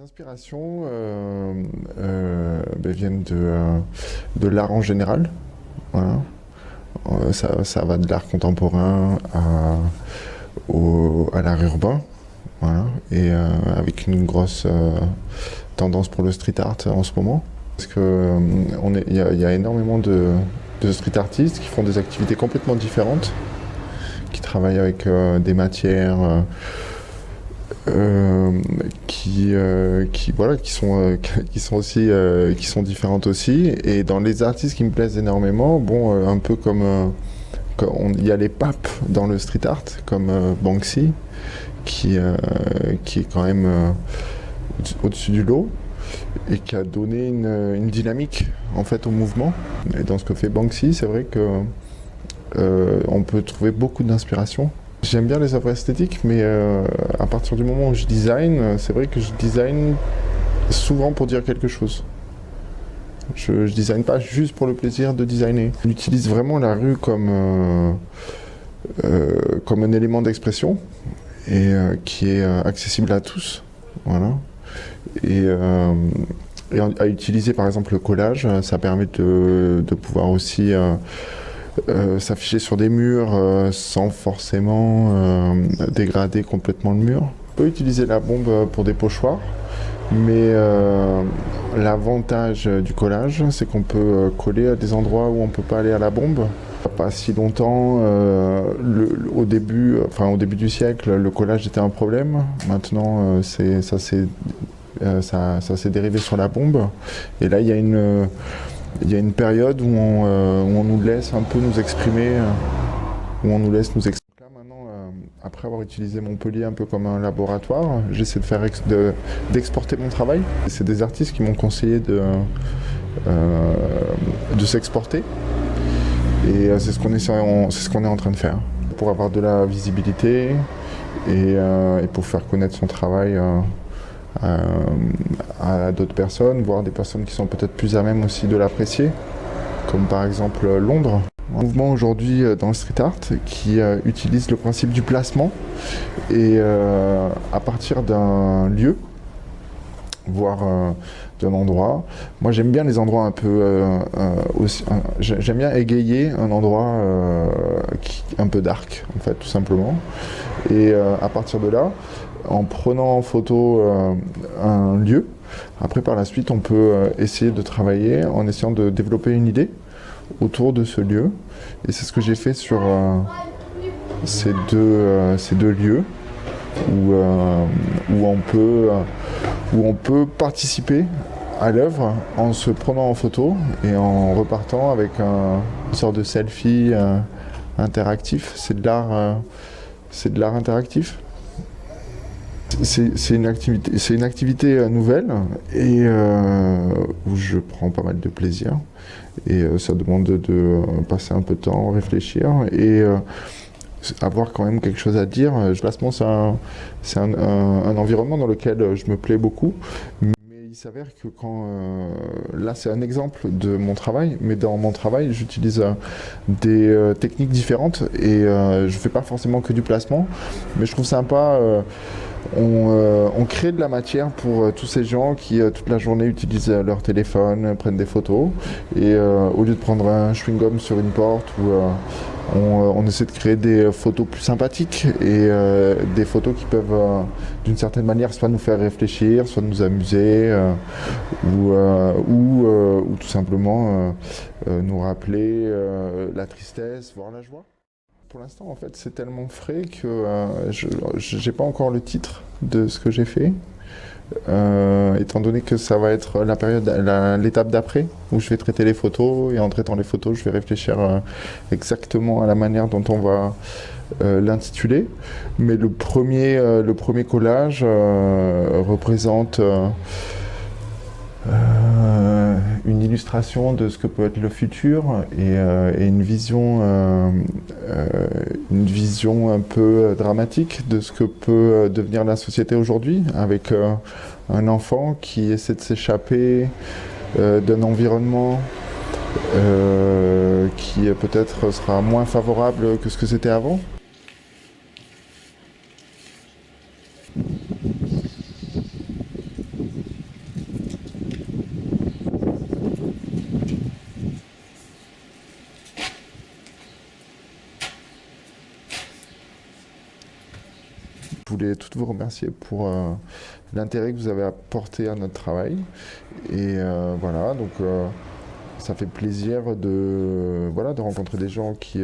Mes inspirations viennent de l'art en général. Voilà. Ça va de l'art contemporain à l'art urbain. Voilà. Et avec une grosse tendance pour le street art en ce moment. Parce qu'il y a énormément de street artistes qui font des activités complètement différentes, qui travaillent avec des matières qui sont différentes aussi. Et dans les artistes qui me plaisent énormément, un peu il y a les papes dans le street art, comme Banksy, qui est quand même au-dessus du lot et qui a donné une dynamique en fait au mouvement. Et dans ce que fait Banksy, c'est vrai que on peut trouver beaucoup d'inspiration. J'aime bien les œuvres esthétiques, mais à partir du moment où je design, c'est vrai que je design souvent pour dire quelque chose. Je design pas juste pour le plaisir de designer. J'utilise vraiment la rue comme un élément d'expression et qui est accessible à tous. Voilà. Et à utiliser par exemple le collage, ça permet de pouvoir aussi s'afficher sur des murs sans forcément dégrader complètement le mur. On peut utiliser la bombe pour des pochoirs, mais l'avantage du collage, c'est qu'on peut coller à des endroits où on ne peut pas aller à la bombe. Pas si longtemps, au début du siècle, le collage était un problème. Maintenant, ça s'est dérivé sur la bombe. Et là, il y a une période où on nous laisse un peu nous exprimer, où on nous laisse nous exprimer. Là, maintenant, après avoir utilisé Montpellier un peu comme un laboratoire, j'essaie d'exporter mon travail. C'est des artistes qui m'ont conseillé de s'exporter. Et c'est ce qu'on est en train de faire. Pour avoir de la visibilité et pour faire connaître son travail à d'autres personnes, voire des personnes qui sont peut-être plus à même aussi de l'apprécier, comme par exemple Londres. Un mouvement aujourd'hui dans le street art qui utilise le principe du placement et à partir d'un lieu, voire d'un endroit. Moi j'aime bien les endroits un peu aussi. J'aime bien égayer un endroit un peu dark en fait, tout simplement. Et à partir de là, en prenant en photo un lieu, après par la suite on peut essayer de travailler en essayant de développer une idée autour de ce lieu. Et c'est ce que j'ai fait sur ces deux lieux où on peut participer à l'œuvre en se prenant en photo et en repartant avec une sorte de selfie interactif. C'est de l'art interactif. C'est une activité nouvelle et où je prends pas mal de plaisir. Et ça demande de passer un peu de temps, réfléchir et avoir quand même quelque chose à dire. Le placement, c'est un environnement dans lequel je me plais beaucoup. Mais il s'avère que là, c'est un exemple de mon travail, mais dans mon travail, j'utilise des techniques différentes et je ne fais pas forcément que du placement, mais je trouve sympa. On crée de la matière pour tous ces gens qui toute la journée utilisent leur téléphone, prennent des photos et au lieu de prendre un chewing-gum sur une porte on essaie de créer des photos plus sympathiques et des photos qui peuvent d'une certaine manière soit nous faire réfléchir, soit nous amuser ou tout simplement nous rappeler la tristesse, voire la joie. Pour l'instant, en fait, c'est tellement frais que je n'ai pas encore le titre de ce que j'ai fait, étant donné que ça va être l'étape d'après, où je vais traiter les photos, et en traitant les photos, je vais réfléchir exactement à la manière dont on va l'intituler. Mais le premier collage représente une illustration de ce que peut être le futur et une vision un peu dramatique de ce que peut devenir la société aujourd'hui, avec un enfant qui essaie de s'échapper d'un environnement qui peut-être sera moins favorable que ce que c'était avant. voulais toutes vous remercier pour l'intérêt que vous avez apporté à notre travail. Et voilà, donc ça fait plaisir de rencontrer des gens qui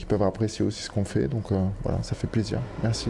peuvent apprécier aussi ce qu'on fait. Donc voilà, ça fait plaisir. Merci.